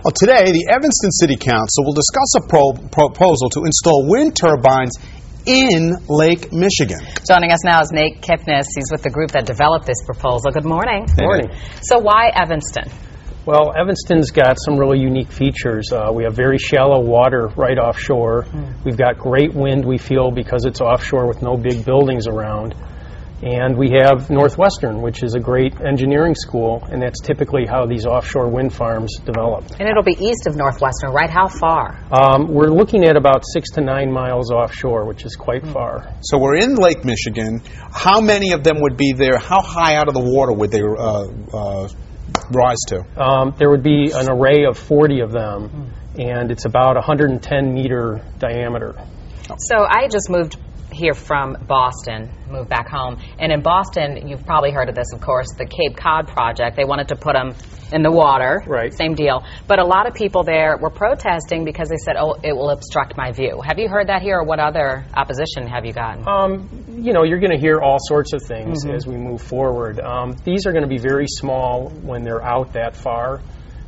Well, today, the Evanston City Council will discuss a proposal to install wind turbines in Lake Michigan. Joining us now is Nathan Kipnis. He's with the group that developed this proposal. Good morning. Good morning. So why Evanston? Well, Evanston's got some really unique features. We have very shallow water right offshore. We've got great wind, we feel, because it's offshore with no big buildings around. And we have Northwestern, which is a great engineering school, and that's typically how these offshore wind farms develop. And it'll be east of Northwestern, right? How far? We're looking at about 6 to 9 miles offshore, which is quite far. So we're in Lake Michigan. How many of them would be there? How high out of the water would they rise to? There would be an array of 40 of them, and it's about 110-meter diameter. So I just moved here from Boston, moved back home, and in Boston, you've probably heard of this, of course, the Cape Cod project. They wanted to put them in the water, right? Same deal. But a lot of people there were protesting because they said, "Oh, it will obstruct my view." Have you heard that here, or what other opposition have you gotten? You know, you're going to hear all sorts of things as we move forward. These are going to be very small when they're out that far.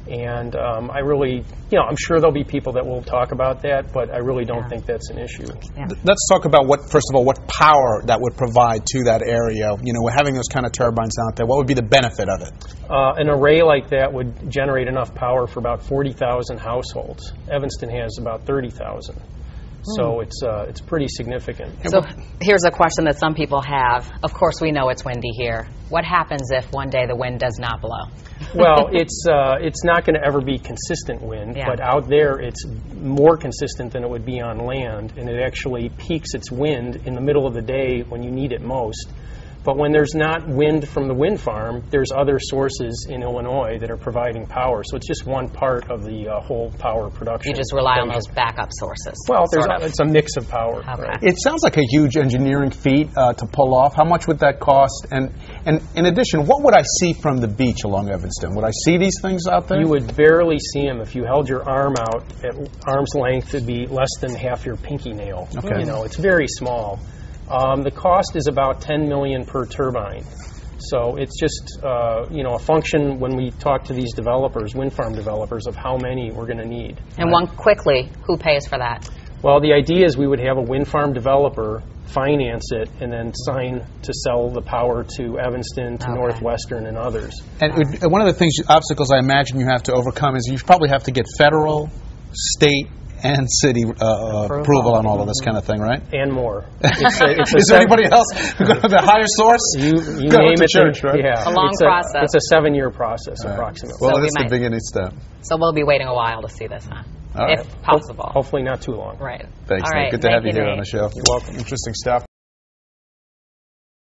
And I really, I'm sure there'll be people that will talk about that, but I really don't think that's an issue. Yeah. Let's talk about first of all, what power that would provide to that area. You know, we're having those kind of turbines out there. What would be the benefit of it? An array like that would generate enough power for about 40,000 households. Evanston has about 30,000. So it's pretty significant. So here's a question that some people have. Of course, we know it's windy here. What happens if one day the wind does not blow? Well, it's not going to ever be consistent wind, but out there it's more consistent than it would be on land, and it actually peaks its wind in the middle of the day when you need it most. But when there's not wind from the wind farm, there's other sources in Illinois that are providing power. So it's just one part of the whole power production. You just rely on those backup sources. Well, it's a mix of power. Okay. Right? It sounds like a huge engineering feat to pull off. How much would that cost? And in addition, what would I see from the beach along Evanston? Would I see these things out there? You would barely see them. If you held your arm out at arm's length, it'd be less than half your pinky nail. Okay. You know, it's very small. The cost is about $10 million per turbine. So it's just, a function when we talk to these developers, wind farm developers, of how many we're going to need. And one quickly, who pays for that? Well, the idea is we would have a wind farm developer finance it and then sign to sell the power to Evanston, to Northwestern, and others. And one of the obstacles I imagine you have to overcome is you probably have to get federal, state, and city approval on all of this kind of thing, right? And more. Is there anybody else? The higher source? You name it. Church, right? A Yeah. long process. It's a 7-year process, approximately. Well, that's the beginning step. So we'll be waiting a while to see this, huh? If possible. Hopefully not too long. Right. Thanks, All right. Nate. Good to have you here Nate. on the show. You're welcome. Interesting stuff.